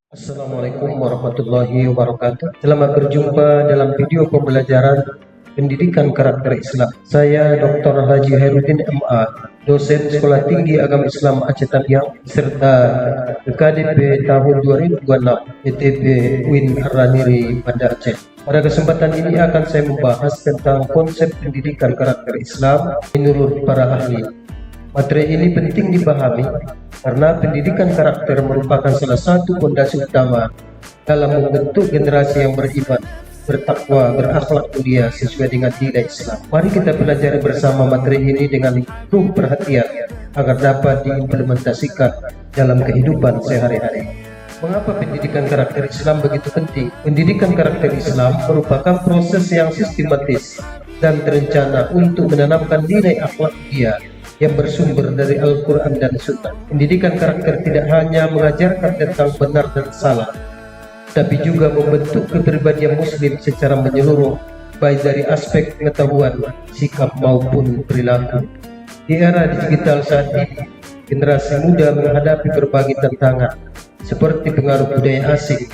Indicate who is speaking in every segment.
Speaker 1: Assalamualaikum warahmatullahi wabarakatuh. Selamat berjumpa dalam video pembelajaran pendidikan karakter Islam. Saya Dr. Haji Hairudin MA, dosen Sekolah Tinggi Agama Islam Aceh Tamiang, serta KDP tahun 2026 PTP UIN Ar-Raniri Banda Aceh. Pada kesempatan ini akan saya membahas tentang konsep pendidikan karakter Islam menurut para ahli. Materi ini penting dipahami karena pendidikan karakter merupakan salah satu fondasi utama dalam membentuk generasi yang beriman, bertakwa, berakhlak mulia sesuai dengan nilai Islam. Mari kita pelajari bersama materi ini dengan penuh perhatian agar dapat diimplementasikan dalam kehidupan sehari-hari. Mengapa pendidikan karakter Islam begitu penting? Pendidikan karakter Islam merupakan proses yang sistematis dan terencana untuk menanamkan nilai akhlak mulia yang bersumber dari Al-Quran dan Sunnah. Pendidikan karakter tidak hanya mengajarkan tentang benar dan salah, tapi juga membentuk kepribadian Muslim secara menyeluruh, baik dari aspek pengetahuan, sikap maupun perilaku. Di era digital saat ini, generasi muda menghadapi berbagai tantangan, seperti pengaruh budaya asing,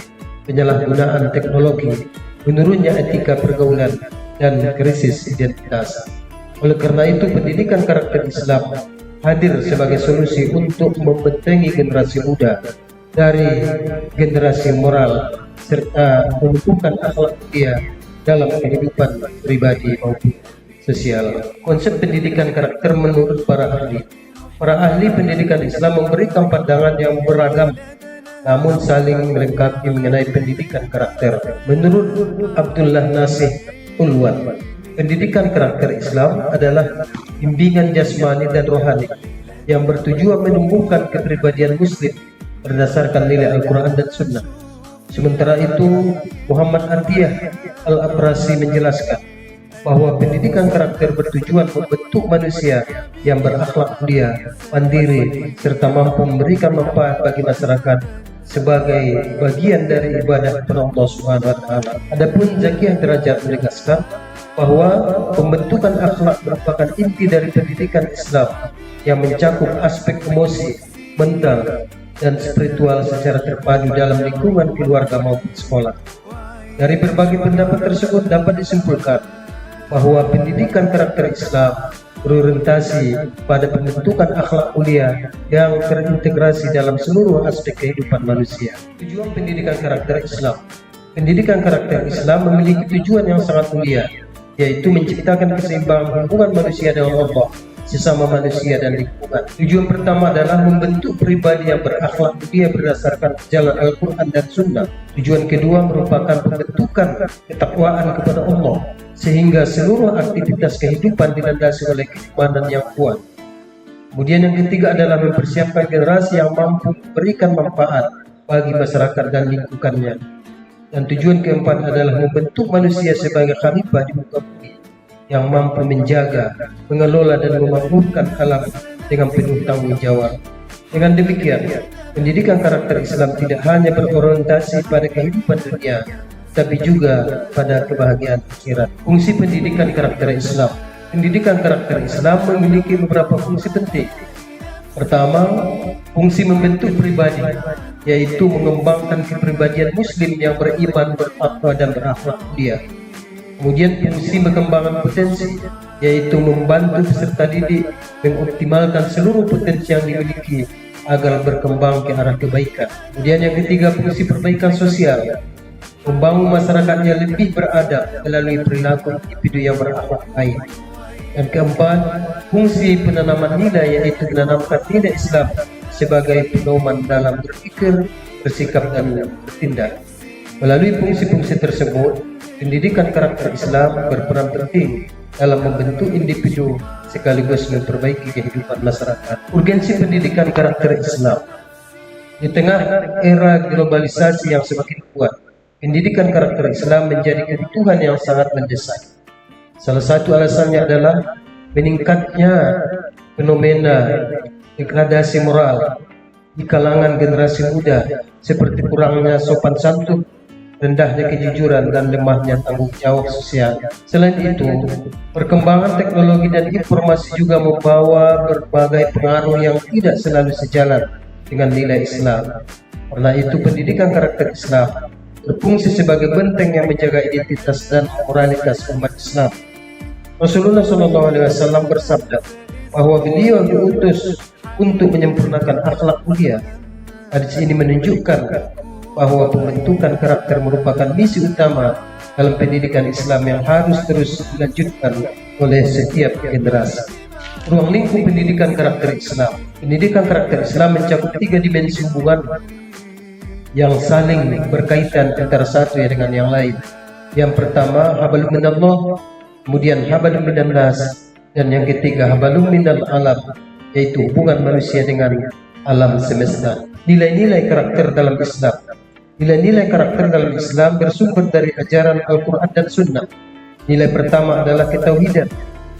Speaker 1: penyalahgunaan teknologi, menurunnya etika pergaulan, dan krisis identitas. Oleh karena itu, pendidikan karakter Islam hadir sebagai solusi untuk membentengi generasi muda dari generasi moral serta menumbuhkan akhlak mulia dalam kehidupan pribadi maupun sosial. Konsep pendidikan karakter menurut para ahli pendidikan Islam memberikan pandangan yang beragam namun saling melengkapi mengenai pendidikan karakter. Menurut Abdullah Nasih Ulwan, pendidikan karakter Islam adalah bimbingan jasmani dan rohani yang bertujuan menumbuhkan kepribadian Muslim berdasarkan nilai Al-Quran dan Sunnah. Sementara itu, Muhammad Atiyah Al-Abrasi menjelaskan bahwa pendidikan karakter bertujuan membentuk manusia yang berakhlak mulia, mandiri, serta mampu memberikan manfaat bagi masyarakat sebagai bagian dari ibadah kepada Allah Subhanahu wa taala. Adapun Zakiyah Derajat menegaskan bahwa pembentukan akhlak merupakan inti dari pendidikan Islam yang mencakup aspek emosi, mental, dan spiritual secara terpadu dalam lingkungan keluarga maupun sekolah. Dari berbagai pendapat tersebut dapat disimpulkan bahwa pendidikan karakter Islam berorientasi pada pembentukan akhlak mulia yang terintegrasi dalam seluruh aspek kehidupan manusia. Tujuan pendidikan karakter Islam. Pendidikan karakter Islam memiliki tujuan yang sangat mulia, yaitu menciptakan keseimbangan hubungan manusia dengan Allah, sesama manusia dan lingkungan. Tujuan pertama adalah membentuk pribadi yang berakhlak mulia berdasarkan jalan Al-Quran dan Sunnah. Tujuan kedua merupakan pembentukan ketakwaan kepada Allah, sehingga seluruh aktivitas kehidupan dilandasi oleh keimanan yang kuat. Kemudian yang ketiga adalah mempersiapkan generasi yang mampu memberikan manfaat bagi masyarakat dan lingkungannya. Dan tujuan keempat adalah membentuk manusia sebagai khalifah di muka bumi yang mampu menjaga, mengelola dan memakmurkan alam dengan penuh tanggung jawab. Dengan demikian, pendidikan karakter Islam tidak hanya berorientasi pada kehidupan dunia, tapi juga pada kebahagiaan akhirat. Fungsi pendidikan karakter Islam. Pendidikan karakter Islam memiliki beberapa fungsi penting. Pertama, fungsi membentuk pribadi, yaitu mengembangkan kepribadian Muslim yang beriman, bertakwa, dan berakhlak mulia. Kemudian fungsi mengembangkan potensi, yaitu membantu peserta didik mengoptimalkan seluruh potensi yang dimiliki agar berkembang ke arah kebaikan. Kemudian yang ketiga, fungsi perbaikan sosial, membangun masyarakat yang lebih beradab melalui perilaku individu yang berakhlak baik. Dan keempat, fungsi penanaman nilai, yaitu menanamkan nilai Islam sebagai pedoman dalam berpikir, bersikap, dan bertindak. Melalui fungsi-fungsi tersebut, pendidikan karakter Islam berperan penting dalam membentuk individu sekaligus memperbaiki kehidupan masyarakat. Urgensi pendidikan karakter Islam. Di tengah era globalisasi yang semakin kuat, pendidikan karakter Islam menjadi kebutuhan yang sangat mendesak. Salah satu alasannya adalah meningkatnya fenomena degradasi moral di kalangan generasi muda, seperti kurangnya sopan santun, rendahnya kejujuran, dan lemahnya tanggung jawab sosial. Selain itu, perkembangan teknologi dan informasi juga membawa berbagai pengaruh yang tidak selalu sejalan dengan nilai Islam. Karena itu pendidikan karakter Islam berfungsi sebagai benteng yang menjaga identitas dan moralitas umat Islam. Rasulullah SAW bersabda bahwa beliau diutus untuk menyempurnakan akhlak mulia. Hadis ini menunjukkan bahwa pembentukan karakter merupakan misi utama dalam pendidikan Islam yang harus terus dilanjutkan oleh setiap generasi. Ruang lingkup pendidikan karakter Islam. Pendidikan karakter Islam mencakup 3 dimensi hubungan yang saling berkaitan antara satu dengan yang lain. Yang pertama, hablum minallah, kemudian hablum minan nas, dan yang ketiga hablum minal alam, yaitu hubungan manusia dengan alam semesta. Nilai-nilai karakter dalam Islam. Nilai-nilai karakter dalam Islam bersumber dari ajaran Al-Quran dan Sunnah. Nilai pertama adalah ketauhidan,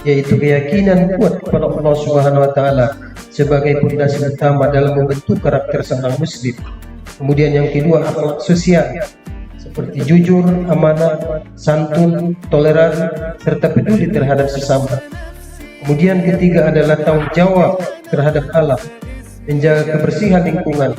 Speaker 1: yaitu keyakinan kuat kepada Allah Subhanahu wa Ta'ala sebagai pondasi utama dalam membentuk karakter seorang Muslim. Kemudian yang kedua, akhlak sosial seperti jujur, amanah, santun, toleran, serta peduli terhadap sesama. Kemudian ketiga adalah tanggung jawab terhadap alam, menjaga kebersihan lingkungan,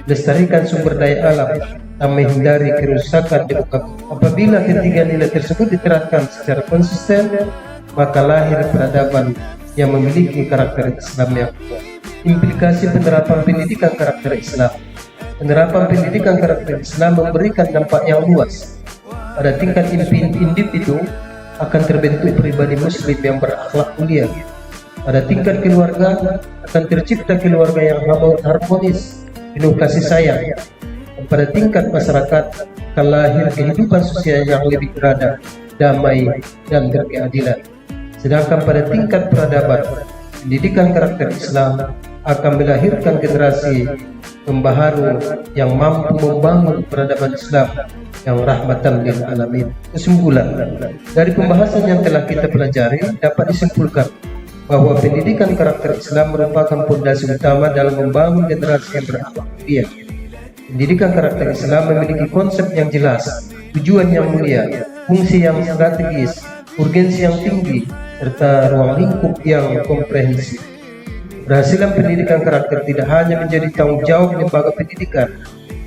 Speaker 1: melestarikan sumber daya alam, dan menghindari kerusakan di muka bumi. Apabila ketiga nilai tersebut diterapkan secara konsisten, maka lahir peradaban yang memiliki karakter Islam yang kuat. Implikasi penerapan pendidikan karakter Islam. Penerapan pendidikan karakter Islam memberikan dampak yang luas. Pada tingkat individu akan terbentuk pribadi Muslim yang berakhlak mulia. Pada tingkat keluarga akan tercipta keluarga yang harmonis, penuh kasih sayang. Dan pada tingkat masyarakat akan lahir kehidupan sosial yang lebih beradab, damai, dan berkeadilan. Sedangkan pada tingkat peradaban, pendidikan karakter Islam akan melahirkan generasi pembaharu yang mampu membangun peradaban Islam yang rahmatan lil alamin. Kesimpulan dari pembahasan yang telah kita pelajari dapat disimpulkan bahwa pendidikan karakter Islam merupakan fondasi utama dalam membangun generasi yang berakhlak mulia. Pendidikan karakter Islam memiliki konsep yang jelas, tujuan yang mulia, fungsi yang strategis, urgensi yang tinggi, serta ruang lingkup yang komprehensif. Keberhasilan pendidikan karakter tidak hanya menjadi tanggung jawab lembaga pendidikan,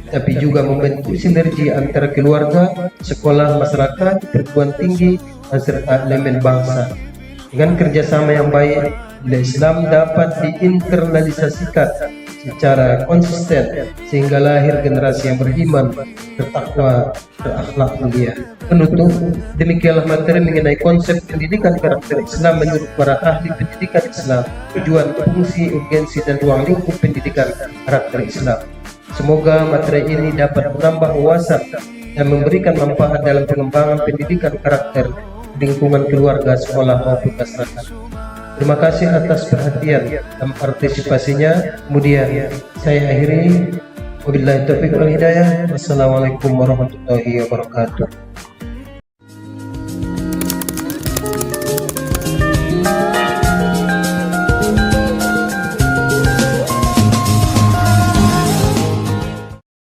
Speaker 1: tapi juga membentuk sinergi antara keluarga, sekolah, masyarakat, perguruan tinggi, dan serta elemen bangsa. Dengan kerjasama yang baik, nilai Islam dapat diinternalisasikan secara konsisten sehingga lahir generasi yang beriman, bertakwa, berakhlak mulia. Penutup, demikianlah materi mengenai konsep pendidikan karakter Islam menurut para ahli pendidikan Islam, tujuan, fungsi, urgensi, dan ruang lingkup pendidikan karakter Islam. Semoga materi ini dapat menambah wawasan dan memberikan manfaat dalam pengembangan pendidikan karakter lingkungan keluarga, sekolah, maupun masyarakat. Terima kasih atas perhatian dan partisipasinya. Kemudian saya akhiri. Wabillahi taufiq wal hidayah. Wassalamualaikum warahmatullahi wabarakatuh.